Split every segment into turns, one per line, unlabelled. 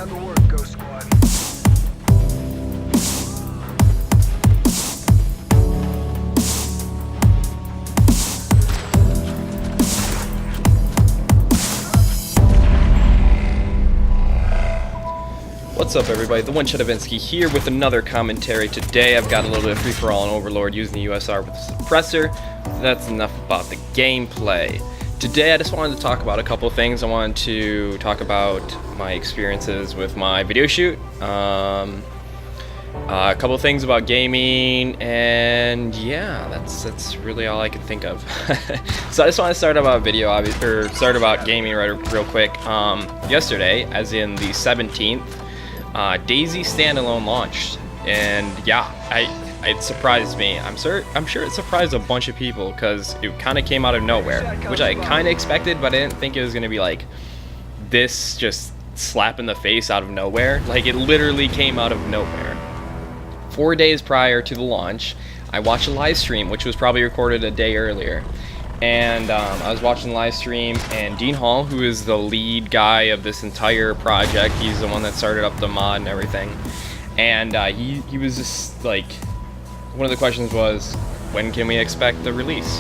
Time to work, Ghost Squad.
What's up, everybody? The One Shadavinsky here with another commentary. Today I've got a little bit of free-for-all on Overlord using the USR with the suppressor. That's enough about the gameplay. Today I just wanted to talk about a couple of things. I wanted to talk about my experiences with my video shoot, a couple of things about gaming, and yeah, that's really all I can think of. So I just want to start about gaming real quick. Yesterday, as in the 17th, Dayz standalone launched, and yeah, it surprised me. I'm sure it surprised a bunch of people because it kind of came out of nowhere, which I kind of expected, but I didn't think it was gonna be like this, just slap in the face out of nowhere. Like, it literally came out of nowhere. 4 days prior to the launch, I watched a live stream, which was probably recorded a day earlier. And I was watching the live stream, and Dean Hall, who is the lead guy of this entire project, he's the one that started up the mod and everything. And he was just like, one of the questions was, when can we expect the release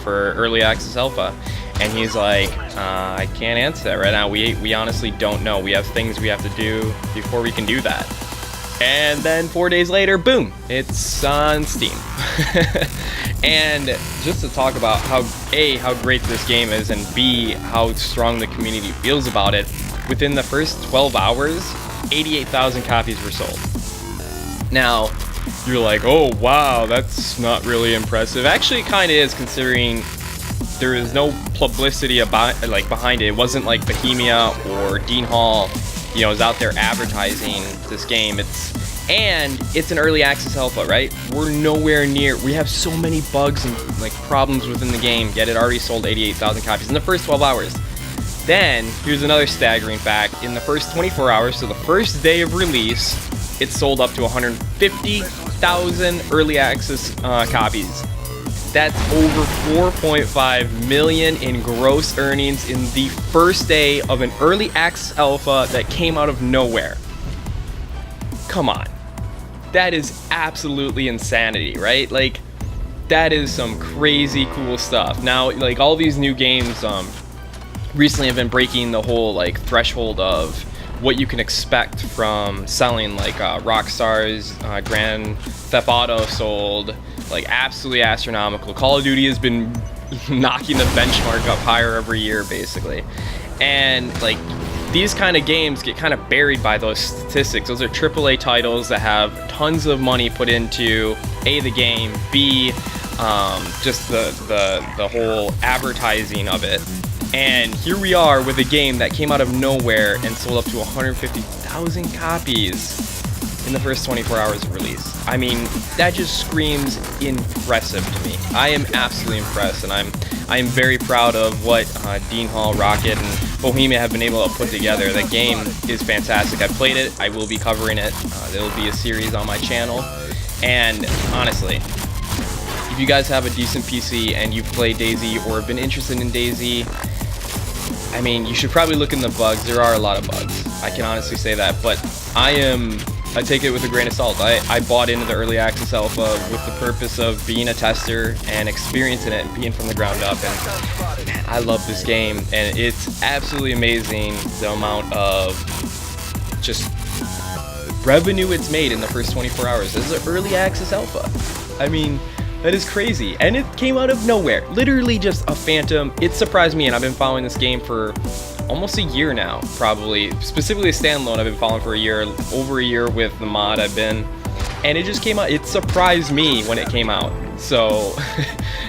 for early access alpha? And he's like, I can't answer that right now. We honestly don't know. We have things we have to do before we can do that. And then 4 days later, boom, it's on Steam. And just to talk about how great this game is, and B, how strong the community feels about it, within the first 12 hours, 88,000 copies were sold. Now, you're like, oh wow, that's not really impressive. Actually, it kind of is, considering there is no publicity behind it. It wasn't like Bohemia or Dean Hall, you know, is out there advertising this game. It's an early access alpha, right? We're nowhere near. We have so many bugs and like problems within the game, yet it already sold 88,000 copies in the first 12 hours. Then here's another staggering fact: in the first 24 hours, so the first day of release, it sold up to 150,000 early access copies. That's over 4.5 million in gross earnings in the first day of an early access alpha that came out of nowhere. Come on. That is absolutely insanity, right? Like, that is some crazy cool stuff. Now, like, all these new games recently have been breaking the whole like threshold of what you can expect from selling. Like Rockstar's Grand Theft Auto sold like absolutely astronomical. Call of Duty has been knocking the benchmark up higher every year, basically. And like, these kind of games get kind of buried by those statistics. Those are AAA titles that have tons of money put into A, the game, B, just the whole advertising of it. And here we are with a game that came out of nowhere and sold up to 150,000 copies in the first 24 hours of release. I mean, that just screams impressive to me. I am absolutely impressed, and I am very proud of what Dean Hall, Rocket, and Bohemia have been able to put together. The game is fantastic. I played it. I will be covering it. There will be a series on my channel. And honestly, if you guys have a decent PC and you've played Dayz or have been interested in Dayz, I mean, you should probably look in the bugs. There are a lot of bugs. I can honestly say that. But I take it with a grain of salt. I bought into the early access alpha with the purpose of being a tester and experiencing it and being from the ground up. And man, I love this game, and it's absolutely amazing the amount of just revenue it's made in the first 24 hours. This is an early access alpha. I mean, that is crazy. And it came out of nowhere. Literally just a phantom. It surprised me, and I've been following this game for almost a year now, probably. Specifically standalone, I've been following for a year, over a year with the mod and it just came out. It surprised me when it came out. So,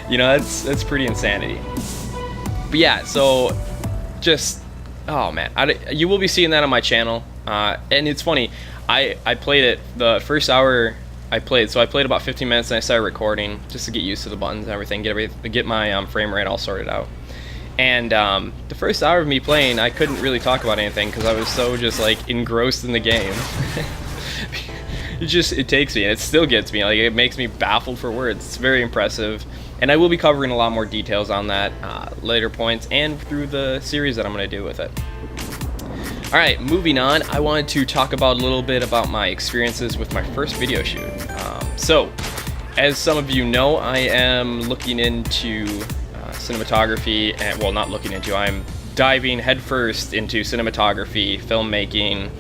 you know, that's pretty insanity. But yeah, so just, oh man, you will be seeing that on my channel. And it's funny, I played it the first hour. So I played about 15 minutes and I started recording just to get used to the buttons and everything, get my frame rate all sorted out. And the first hour of me playing, I couldn't really talk about anything because I was so just like engrossed in the game. It takes me, and it still gets me. Like, it makes me baffled for words. It's very impressive, and I will be covering a lot more details on that later points and through the series that I'm going to do with it. Alright, moving on, I wanted to talk about a little bit about my experiences with my first video shoot. So, as some of you know, I am looking into cinematography, and well, not looking into, I'm diving headfirst into cinematography, filmmaking,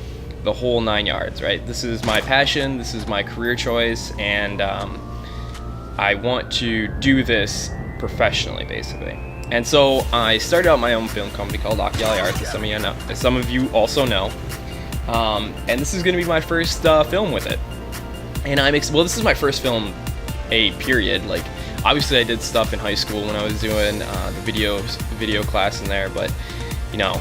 the whole 9 yards, right? This is my passion, this is my career choice, and I want to do this professionally, basically. And so I started out my own film company called Holla Arts, as some of you also know. And this is going to be my first film with it. And well, this is my first film, period. Like, obviously I did stuff in high school when I was doing the video class in there, but you know,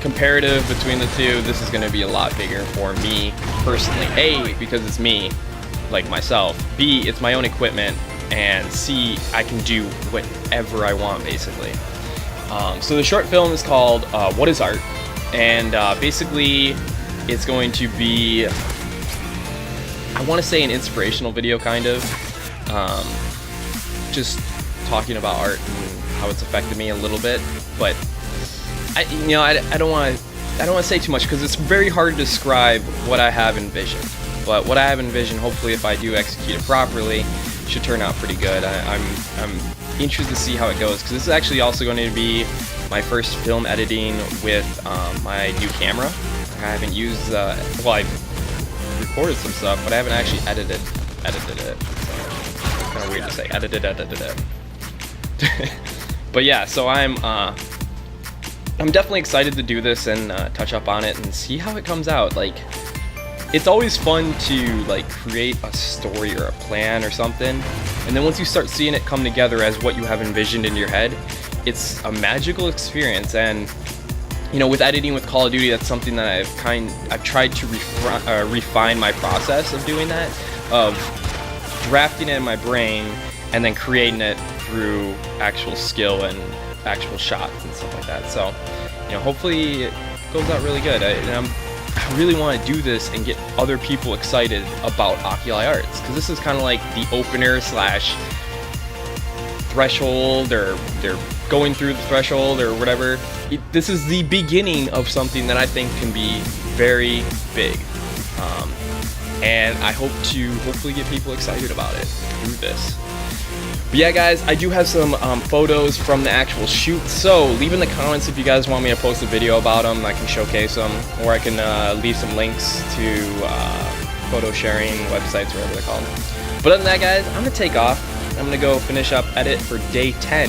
comparative between the two, this is going to be a lot bigger for me personally. A, because it's me, like myself. B, it's my own equipment. And C, I can do whatever I want, basically. So the short film is called What is Art? And basically it's going to be, I want to say, an inspirational video, kind of. Just talking about art and how it's affected me a little bit. But I don't want to say too much, because it's very hard to describe what I have envisioned. But what I have envisioned, hopefully, if I do execute it properly, should turn out pretty good. I'm interested to see how it goes, because this is actually also going to be my first film editing with my new camera. I haven't used, well, I've recorded some stuff, but I haven't actually edited it. So it's kind of weird to say edited it. But yeah, so I'm definitely excited to do this and touch up on it and see how it comes out. Like, it's always fun to like create a story or a plan or something, and then once you start seeing it come together as what you have envisioned in your head, it's a magical experience. And you know, with editing with Call of Duty, that's something that I've tried to refine my process of doing that, of drafting it in my brain and then creating it through actual skill and actual shots and stuff like that. So, you know, hopefully it goes out really good. I really want to do this and get other people excited about Holla Arts, because this is kind of like the opener slash threshold, or they're going through the threshold or whatever. This is the beginning of something that I think can be very big, and I hope to hopefully get people excited about it through this. But yeah, guys, I do have some photos from the actual shoot, so leave in the comments if you guys want me to post a video about them. I can showcase them, or I can leave some links to photo sharing websites, whatever they're called. But other than that, guys, I'm going to take off. I'm going to go finish up edit for day 10.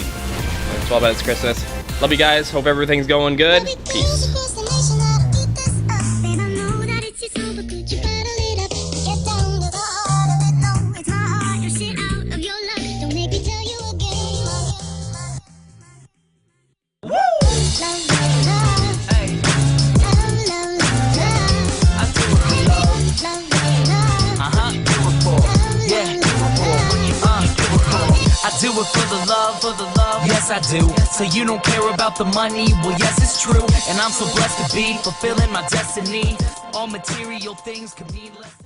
12 edits Christmas. Love you guys. Hope everything's going good. Peace.
I do it for the love, yes I do. So you don't care about the money, well yes it's true. And I'm so blessed to be fulfilling my destiny. All material things could mean less.